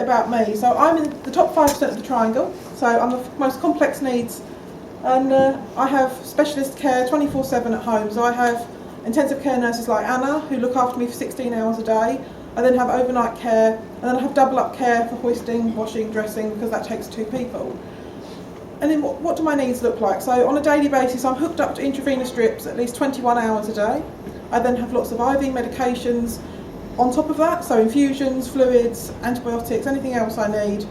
about me. So I'm in the top 5% of the triangle, so I'm the most complex needs, and I have specialist care 24/7 at home. So I have intensive care nurses like Anna, who look after me for 16 hours a day. I then have overnight care, and then I have double up care for hoisting, washing, dressing, because that takes 2 people. And then what do my needs look like? So on a daily basis, I'm hooked up to intravenous drips at least 21 hours a day. I then have lots of IV medications on top of that, so infusions, fluids, antibiotics, anything else I need.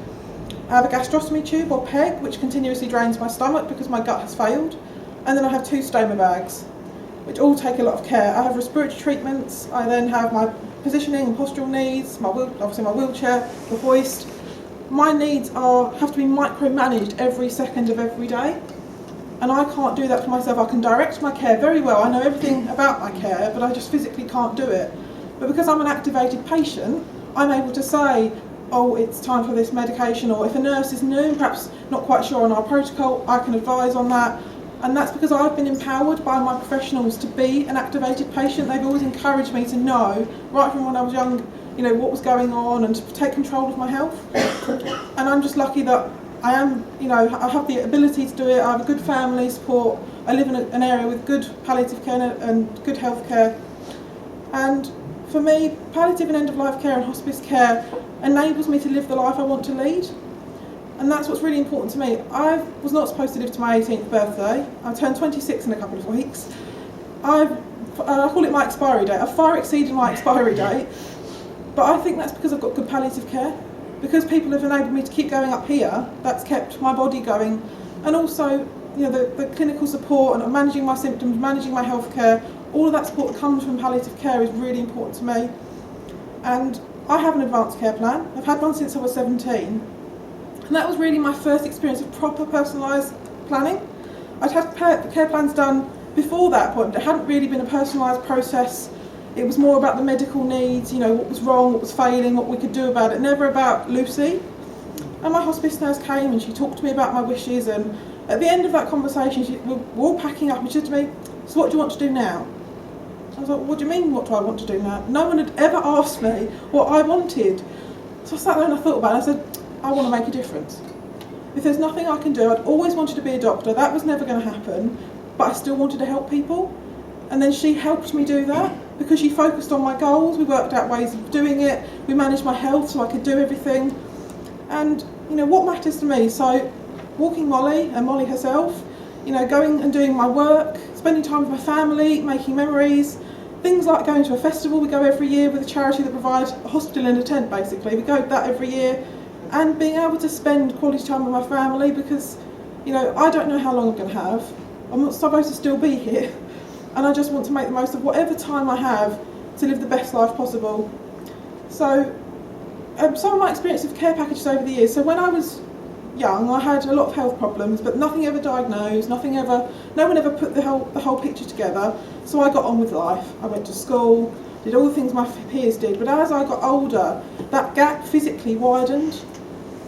I have a gastrostomy tube or PEG, which continuously drains my stomach because my gut has failed. And then I have 2 stoma bags, which all take a lot of care. I have respiratory treatments. I then have my positioning and postural needs, obviously my wheelchair, the hoist. My needs have to be micromanaged every second of every day, and I can't do that for myself. I can direct my care very well. I know everything about my care, but I just physically can't do it. But because I'm an activated patient, I'm able to say, oh, it's time for this medication, or if a nurse is new, perhaps not quite sure on our protocol, I can advise on that. And that's because I've been empowered by my professionals to be an activated patient. They've always encouraged me to know, right from when I was young, what was going on and to take control of my health. And I'm just lucky that I have the ability to do it. I have a good family support. I live in an area with good palliative care and good health care. And for me, palliative and end-of-life care and hospice care enables me to live the life I want to lead. And that's what's really important to me. I was not supposed to live to my 18th birthday. I turned 26 in a couple of weeks. I call it my expiry date. I've far exceeded my expiry date. But I think that's because I've got good palliative care. Because people have enabled me to keep going up here, that's kept my body going. And also, the clinical support and managing my symptoms, managing my health care, all of that support that comes from palliative care is really important to me. And I have an advanced care plan. I've had one since I was 17. And that was really my first experience of proper personalised planning. I'd had care plans done before that point, but it hadn't really been a personalised process. It was more about the medical needs, what was wrong, what was failing, what we could do about it, never about Lucy. And my hospice nurse came and she talked to me about my wishes, and at the end of that conversation, we were all packing up and she said to me, so what do you want to do now? I was like, what do you mean, what do I want to do now? No one had ever asked me what I wanted. So I sat there and I thought about it. I said, I want to make a difference. If there's nothing I can do, I'd always wanted to be a doctor. That was never going to happen, but I still wanted to help people. And then she helped me do that because she focused on my goals. We worked out ways of doing it. We managed my health so I could do everything. And, what matters to me? So walking Molly and Molly herself, going and doing my work, spending time with my family, making memories, things like going to a festival. We go every year with a charity that provides a hospital in a tent, basically. We go that every year. And being able to spend quality time with my family because, I don't know how long I'm going to have. I'm not supposed to still be here. And I just want to make the most of whatever time I have to live the best life possible. So, some of my experience of care packages over the years. So when I was young, I had a lot of health problems, but nothing ever diagnosed, no one ever put the whole picture together. So I got on with life. I went to school, did all the things my peers did. But as I got older, that gap physically widened.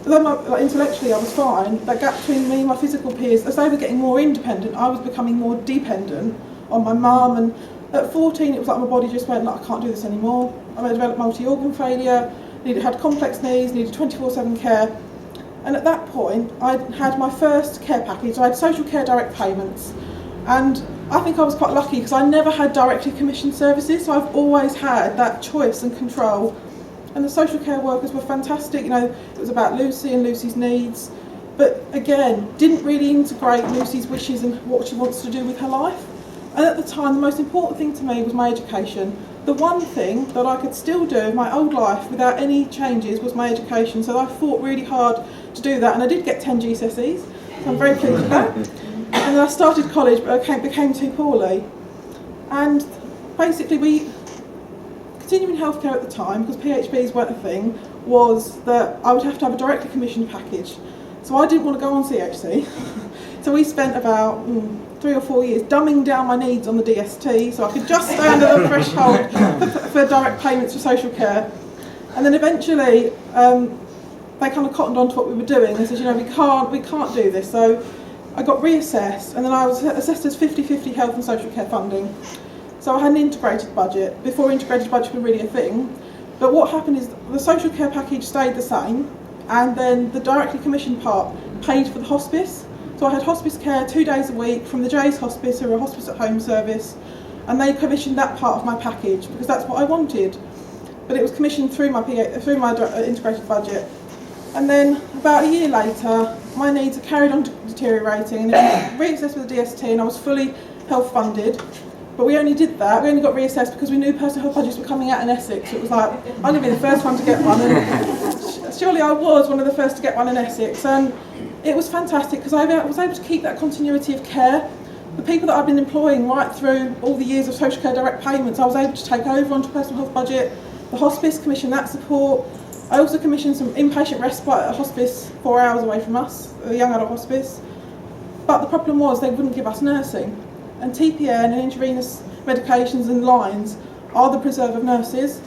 Although intellectually I was fine, that gap between me and my physical peers, as they were getting more independent, I was becoming more dependent on my mum. And at 14, it was like my body just went, I can't do this anymore. I developed multi-organ failure, had complex needs, needed 24/7 care. And at that point, I had my first care package. I had social care direct payments. And I think I was quite lucky because I never had directly commissioned services, so I've always had that choice and control. And the social care workers were fantastic. It was about Lucy and Lucy's needs, but again, didn't really integrate Lucy's wishes and what she wants to do with her life. And at the time, the most important thing to me was my education. The one thing that I could still do in my old life without any changes was my education. So I fought really hard to do that, and I did get 10 GCSEs, so I'm very pleased with that. And then I started college, but I became too poorly. And basically, continuing healthcare at the time, because PHBs weren't a thing, was that I would have to have a directly commissioned package. So I didn't want to go on CHC. So we spent about 3 or 4 years dumbing down my needs on the DST so I could just stay under the threshold for direct payments for social care. And then eventually they kind of cottoned on to what we were doing. They said, we can't do this. So I got reassessed, and then I was assessed as 50-50 health and social care funding. So I had an integrated budget, before integrated budget was really a thing. But what happened is the social care package stayed the same, and then the directly commissioned part paid for the hospice. So I had hospice care 2 days a week from the Jay's Hospice, who are a hospice at home service, and they commissioned that part of my package because that's what I wanted. But it was commissioned through my integrated budget. And then about a year later, my needs had carried on deteriorating, and it was reassessed with the DST, and I was fully health funded. But we only did that, we only got reassessed because we knew personal health budgets were coming out in Essex. It was like, I'm going to be the first one to get one, and surely I was one of the first to get one in Essex. And it was fantastic because I was able to keep that continuity of care. The people that I've been employing right through all the years of social care direct payments, I was able to take over onto personal health budget. The hospice commissioned that support. I also commissioned some inpatient respite at a hospice 4 hours away from us, a young adult hospice. But the problem was they wouldn't give us nursing. And TPN and intravenous medications and lines are the preserve of nurses.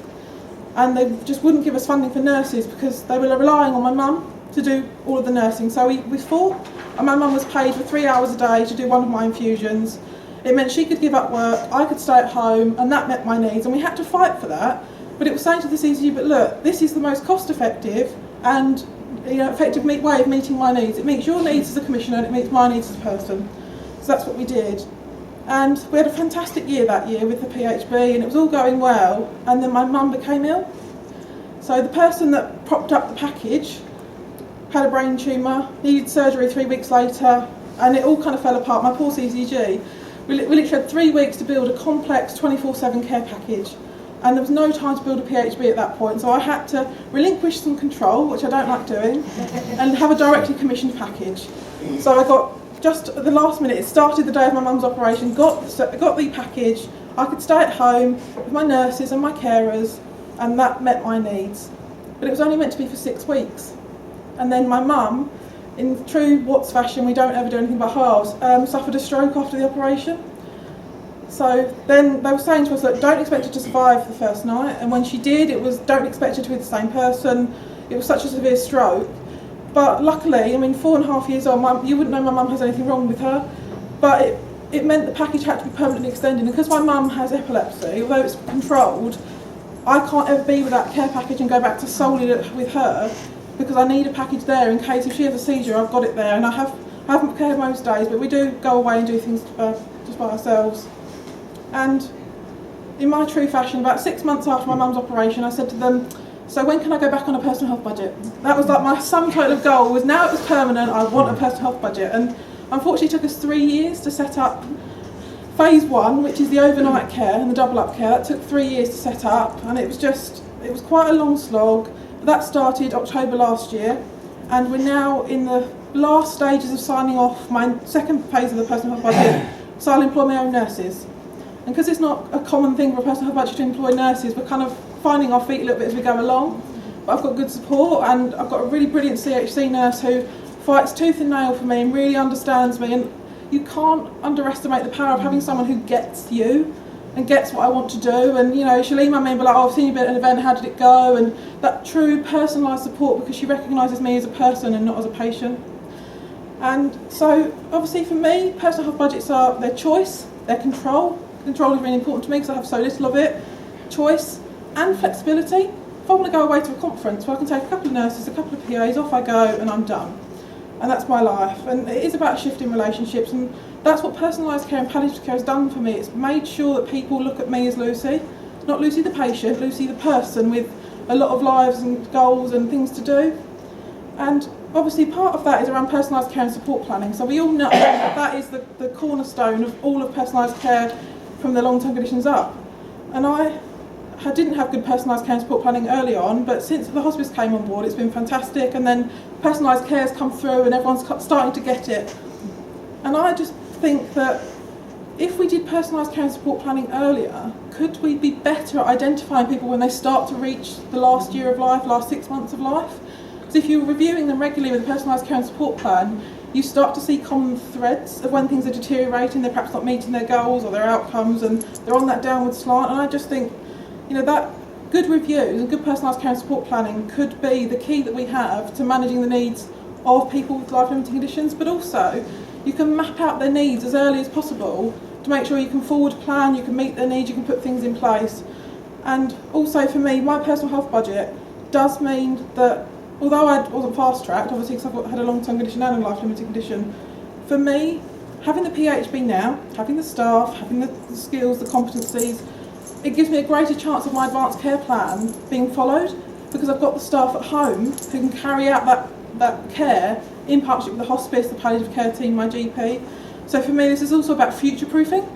And they just wouldn't give us funding for nurses because they were relying on my mum to do all of the nursing. So we fought, and my mum was paid for 3 hours a day to do one of my infusions. It meant she could give up work, I could stay at home, and that met my needs. And we had to fight for that. But it was saying to the CCU, but look, this is the most cost-effective and effective way of meeting my needs. It meets your needs as a commissioner, and it meets my needs as a person. So that's what we did. And we had a fantastic year that year with the PHB, and it was all going well. And then my mum became ill. So the person that propped up the package had a brain tumour, needed surgery 3 weeks later, and it all kind of fell apart. My poor CCG. We literally had 3 weeks to build a complex 24/7 care package. And there was no time to build a PHB at that point, so I had to relinquish some control, which I don't like doing, and have a directly commissioned package. So I got, just at the last minute, it started the day of my mum's operation, got the package, I could stay at home with my nurses and my carers, and that met my needs. But it was only meant to be for 6 weeks. And then my mum, in true Watts fashion, we don't ever do anything by halves, suffered a stroke after the operation. So then they were saying to us, look, don't expect her to survive the first night, and when she did, it was don't expect her to be the same person. It was such a severe stroke. But luckily, 4.5 years on, you wouldn't know my mum has anything wrong with her, but it meant the package had to be permanently extended, and because my mum has epilepsy, although it's controlled, I can't ever be with that care package and go back to solely with her, because I need a package there in case if she has a seizure, I've got it there. And I haven't cared most days, but we do go away and do things just by ourselves. And in my true fashion, about 6 months after my mum's operation, I said to them, so when can I go back on a personal health budget? That was like my sum total of goal, was now it was permanent, I want a personal health budget. And unfortunately it took us 3 years to set up phase 1, which is the overnight care and the double up care. That took 3 years to set up, and it was quite a long slog. That started October last year, and we're now in the last stages of signing off my second phase of the personal health budget, so I'll employ my own nurses. And because it's not a common thing for a personal health budget to employ nurses, we're kind of finding our feet a little bit as we go along. But I've got good support, and I've got a really brilliant CHC nurse who fights tooth and nail for me and really understands me. And you can't underestimate the power of having someone who gets you and gets what I want to do. And she'll email me and be like, oh, I've seen you at an event, how did it go? And that true personalised support, because she recognises me as a person and not as a patient. And so obviously for me, personal health budgets are their choice, their control. Control is really important to me because I have so little of it. Choice and flexibility. If I want to go away to a conference where I can take a couple of nurses, a couple of PAs, off I go and I'm done. And that's my life. And it is about shifting relationships, and that's what personalised care and palliative care has done for me. It's made sure that people look at me as Lucy, not Lucy the patient, Lucy the person with a lot of lives and goals and things to do. And obviously part of that is around personalised care and support planning. So we all know that is the cornerstone of all of personalised care from the long-term conditions up. And I didn't have good personalised care and support planning early on, but since the hospice came on board, it's been fantastic. And then personalised care has come through and everyone's starting to get it. And I just think that if we did personalised care and support planning earlier, could we be better at identifying people when they start to reach the last year of life, last 6 months of life? Because if you're reviewing them regularly with a personalised care and support plan, you start to see common threads of when things are deteriorating, they're perhaps not meeting their goals or their outcomes, and they're on that downward slant. And I just think, that good reviews and good personalised care and support planning could be the key that we have to managing the needs of people with life-limiting conditions, but also you can map out their needs as early as possible to make sure you can forward plan, you can meet their needs, you can put things in place. And also for me, my personal health budget does mean that although I wasn't fast-tracked, obviously because I've had a long-term condition and a life-limiting condition, for me, having the PHB now, having the staff, having the skills, the competencies, it gives me a greater chance of my advanced care plan being followed, because I've got the staff at home who can carry out that care in partnership with the hospice, the palliative care team, my GP. So for me, this is also about future-proofing.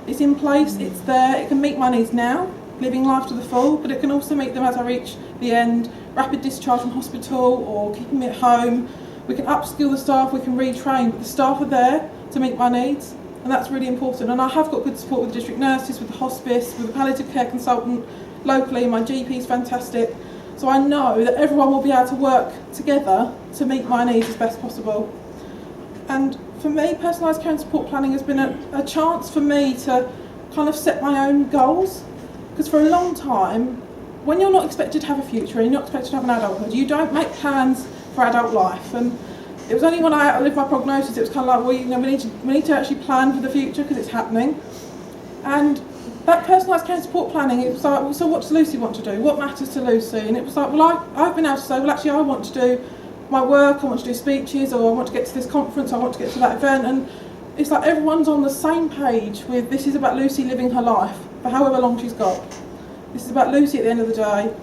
It's in place, it's there, it can meet my needs now, living life to the full, but it can also meet them as I reach the end, rapid discharge from hospital or keeping me at home. We can upskill the staff, we can retrain, but the staff are there to meet my needs, and that's really important. And I have got good support with the district nurses, with the hospice, with the palliative care consultant locally. My GP is fantastic. So I know that everyone will be able to work together to meet my needs as best possible. And for me, personalised care and support planning has been a chance for me to kind of set my own goals. Because for a long time, when you're not expected to have a future and you're not expected to have an adulthood, you don't make plans for adult life. And it was only when I lived my prognosis, it was kind of like, well, you know, we need to actually plan for the future because it's happening. And that personalised care and support planning, it was like, well, so what does Lucy want to do? What matters to Lucy? And it was like, well, I've been able to say, well, actually, I want to do my work, I want to do speeches, or I want to get to this conference, I want to get to that event. And it's like everyone's on the same page with, this is about Lucy living her life for however long she's got. This is about Lucy at the end of the day.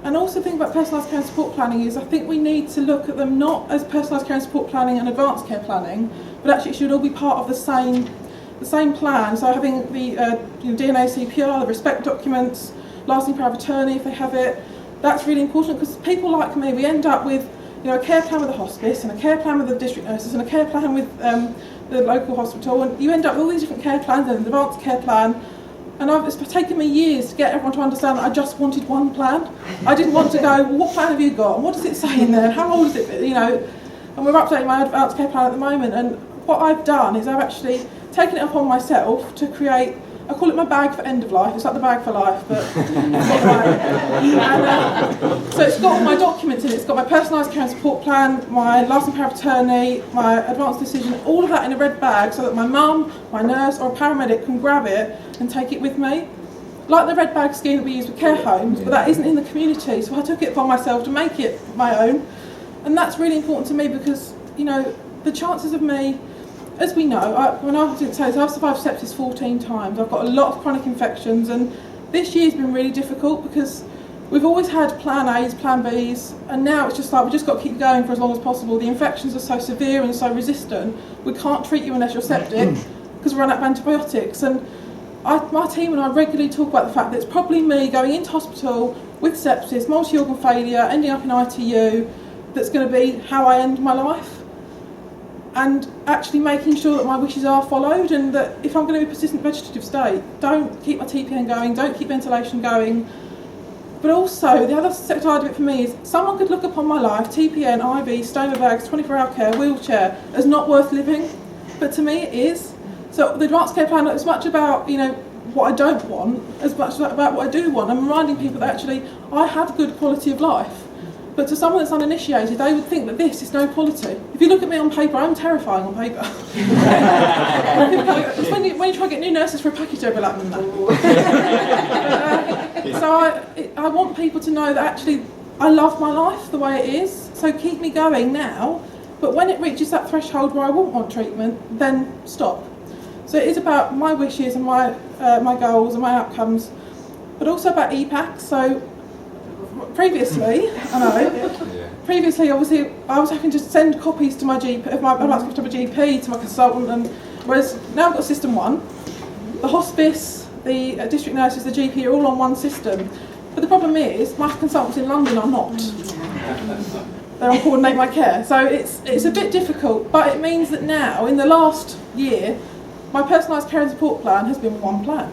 And also the thing about personalised care and support planning is I think we need to look at them not as personalised care and support planning and advanced care planning, but actually it should all be part of the same plan. So having the DNA CPR, the respect documents, lasting power of attorney if they have it, that's really important, because people like me, we end up with a care plan with the hospice and a care plan with the district nurses and a care plan with the local hospital, and you end up with all these different care plans and an advanced care plan. And it's taken me years to get everyone to understand that I just wanted one plan. I didn't want to go, well, what plan have you got? And what does it say in there? How old is it? And we're updating my advanced care plan at the moment. And what I've done is I've actually taken it upon myself to create, I call it my bag for end of life. It's like the bag for life, but it's got so it's got all my documents in it. It's got my personalised care and support plan, my lasting power of attorney, my advanced decision, all of that in a red bag, so that my mum, my nurse or a paramedic can grab it and take it with me. Like the red bag scheme that we use with care homes, but that isn't in the community, so I took it upon myself to make it my own. And that's really important to me because, the chances of me, as we know, I've survived sepsis 14 times. I've got a lot of chronic infections, and this year's been really difficult because we've always had plan A's, plan B's, and now it's just like we've just got to keep going for as long as possible. The infections are so severe and so resistant, we can't treat you unless you're septic because we're on out of antibiotics. And my team and I regularly talk about the fact that it's probably me going into hospital with sepsis, multi-organ failure, ending up in ITU, that's going to be how I end my life. And actually making sure that my wishes are followed, and that if I'm going to be a persistent vegetative state, don't keep my TPN going, don't keep ventilation going. But also, the other side of it for me is someone could look upon my life, TPN, IV, stoma bags, 24-hour care, wheelchair, as not worth living. But to me it is. So the advanced care plan is much about, what I don't want, as much about what I do want. I'm reminding people that actually I have good quality of life. But to someone that's uninitiated, they would think that this is no quality. If you look at me on paper, I'm terrifying on paper. It's when you try to get new nurses for a package, they'll be like, So I want people to know that actually I love my life the way it is, so keep me going now, but when it reaches that threshold where I won't want treatment, then stop. So it is about my wishes and my goals and my outcomes, but also about EPAC. So previously, obviously, I was having to send copies to my GP, of my advanced to my GP, to my consultant, and whereas now I've got System 1, the hospice, the district nurses, the GP are all on one system. But the problem is, my consultants in London are not. They don't coordinate my care. So it's a bit difficult, but it means that now, in the last year, my personalised care and support plan has been one plan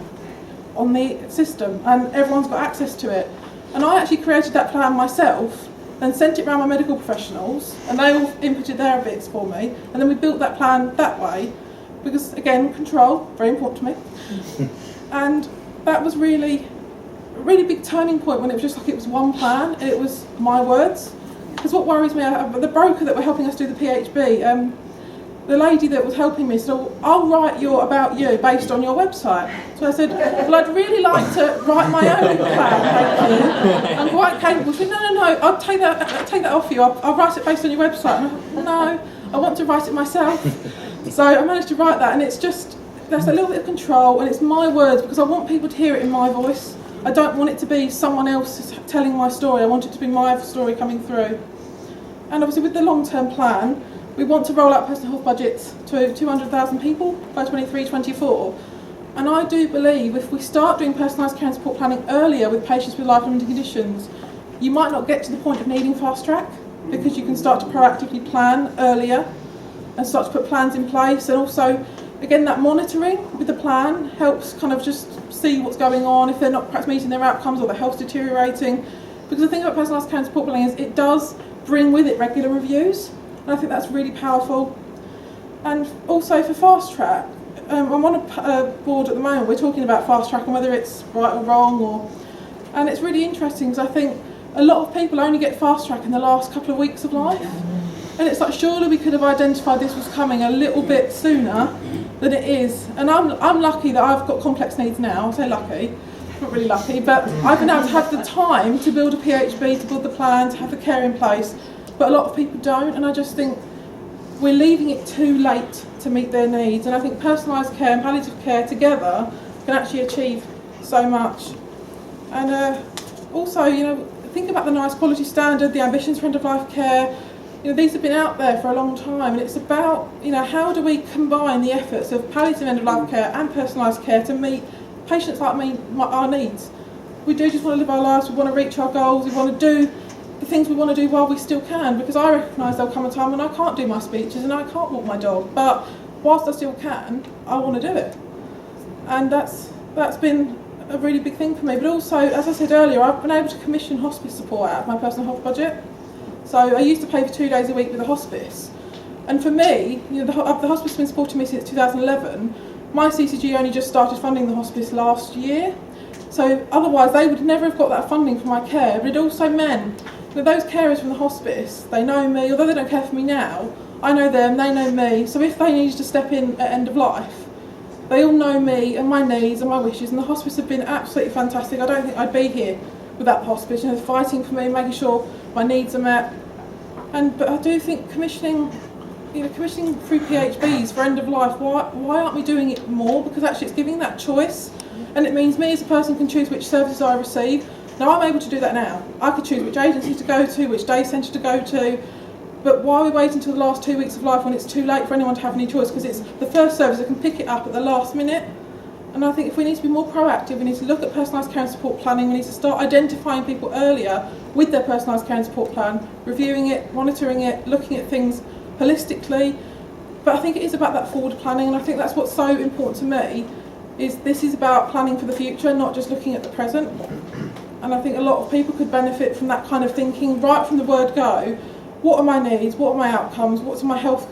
on the system, and everyone's got access to it. And I actually created that plan myself and sent it around my medical professionals, and they all inputted their bits for me, and then we built that plan that way, because again, control, very important to me. And that was really a really big turning point when it was just like it was one plan, and it was my words. Because what worries me, the broker that were helping us do the PHB, the lady that was helping me said, "Oh, I'll write about you based on your website." So I said, "Well, I'd really like to write my own plan, thank you. I'm quite capable." She said, No, I'll take that off you. I'll write it based on your website." And I thought, "No, I want to write it myself." So I managed to write that, and it's just, there's a little bit of control, and it's my words, because I want people to hear it in my voice. I don't want it to be someone else telling my story. I want it to be my story coming through. And obviously with the long-term plan, we want to roll out personal health budgets to 200,000 people by 23-24. And I do believe if we start doing personalised care and support planning earlier with patients with life-limiting conditions, you might not get to the point of needing fast track, because you can start to proactively plan earlier and start to put plans in place. And also, again, that monitoring with the plan helps kind of just see what's going on, if they're not perhaps meeting their outcomes or their health's deteriorating. Because the thing about personalised care and support planning is it does bring with it regular reviews. And I think that's really powerful. And also for fast track, I'm on a board at the moment, we're talking about fast track and whether it's right or wrong, and it's really interesting because I think a lot of people only get fast track in the last couple of weeks of life. And it's like, surely we could have identified this was coming a little bit sooner than it is. And I'm lucky that I've got complex needs now. I say lucky, not really lucky, but I've been able to have the time to build a PHB, to build the plan, to have the care in place. But a lot of people don't, and I just think we're leaving it too late to meet their needs. And I think personalised care and palliative care together can actually achieve so much. And also, think about the NICE quality standard, the ambitions for end-of-life care. These have been out there for a long time, and it's about, how do we combine the efforts of palliative end-of-life care and personalised care to meet patients like me, our needs. We do just want to live our lives, we want to reach our goals, we want to do the things we want to do while we still can, because I recognise there'll come a time when I can't do my speeches and I can't walk my dog, but whilst I still can, I want to do it. And that's been a really big thing for me. But also, as I said earlier, I've been able to commission hospice support out of my personal health budget. So I used to pay for 2 days a week with a hospice. And for me, the hospice has been supporting me since 2011. My CCG only just started funding the hospice last year. So otherwise they would never have got that funding for my care. But it also meant that those carers from the hospice, they know me, although they don't care for me now, I know them, they know me. So if they needed to step in at end of life, they all know me and my needs and my wishes, and the hospice have been absolutely fantastic. I don't think I'd be here without the hospice, fighting for me, making sure my needs are met. But I do think commissioning through PHBs for end of life, why aren't we doing it more? Because actually it's giving that choice, and it means me as a person can choose which services I receive. Now I'm able to do that now. I could choose which agency to go to, which day centre to go to, but why are we waiting until the last 2 weeks of life when it's too late for anyone to have any choice? Because it's the first service that can pick it up at the last minute. And I think if we need to be more proactive, we need to look at personalised care and support planning, we need to start identifying people earlier with their personalised care and support plan, reviewing it, monitoring it, looking at things holistically. But I think it is about that forward planning, and I think that's what's so important to me, is this is about planning for the future, not just looking at the present. And I think a lot of people could benefit from that kind of thinking right from the word go. What are my needs? What are my outcomes? What are my health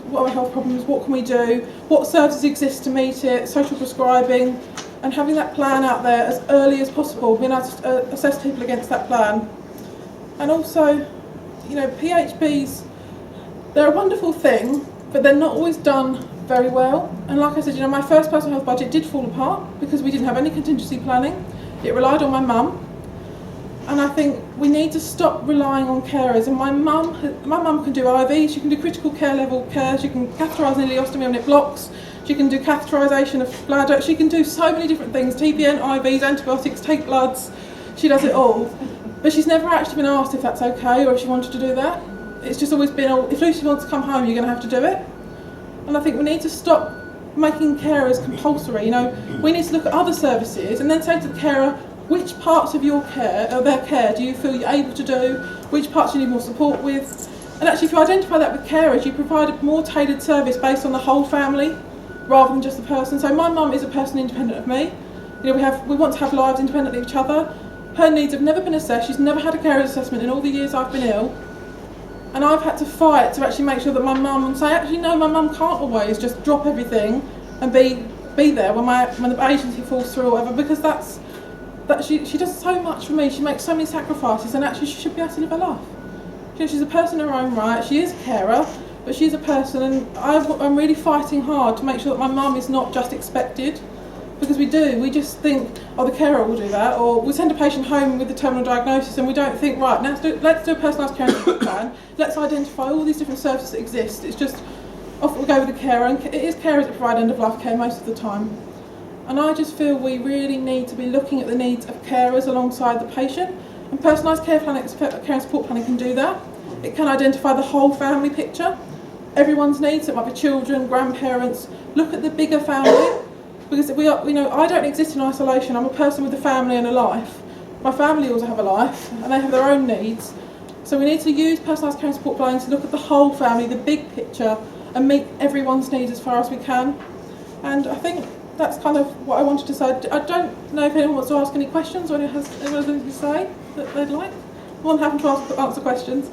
problems? What can we do? What services exist to meet it? Social prescribing, and having that plan out there as early as possible, being able to assess people against that plan. And also, PHBs, they're a wonderful thing, but they're not always done very well. And like I said, my first personal health budget did fall apart because we didn't have any contingency planning. It relied on my mum. And I think we need to stop relying on carers. And my mum can do IVs, she can do critical care level care, she can catheterise an ileostomy when it blocks, she can do catheterisation of bladder, she can do so many different things, TPN, IVs, antibiotics, take bloods, she does it all. But she's never actually been asked if that's okay or if she wanted to do that. It's just always been, if Lucy wants to come home, you're going to have to do it. And I think we need to stop making carers compulsory. We need to look at other services and then say to the carer, which parts of your care, or their care, do you feel you're able to do? Which parts do you need more support with? And actually, if you identify that with carers, you provide a more tailored service based on the whole family, rather than just the person. So my mum is a person independent of me. We want to have lives independently of each other. Her needs have never been assessed. She's never had a carer's assessment in all the years I've been ill. And I've had to fight to actually make sure that my mum, and say, actually, no, my mum can't always just drop everything and be there when the agency falls through or whatever, because she does so much for me, she makes so many sacrifices, and actually she should be able to live her life. She's a person in her own right, she is a carer, but she's a person, and I'm really fighting hard to make sure that my mum is not just expected, because we just think, oh, the carer will do that, or we send a patient home with the terminal diagnosis and we don't think, right, now let's do a personalised care and support plan, let's identify all these different services that exist. It's just, off we go with the carer, and it is carers that provide end-of-life care most of the time. And I just feel we really need to be looking at the needs of carers alongside the patient, and personalised care and support planning can do that. It can identify the whole family picture, everyone's needs. It might be children, grandparents. Look at the bigger family, because I don't exist in isolation. I'm a person with a family and a life. My family also have a life, and they have their own needs. So we need to use personalised care and support planning to look at the whole family, the big picture, and meet everyone's needs as far as we can. And I think that's kind of what I wanted to say. I don't know if anyone wants to ask any questions, or anyone has anything to say that they'd like. I'm more than happy to answer questions.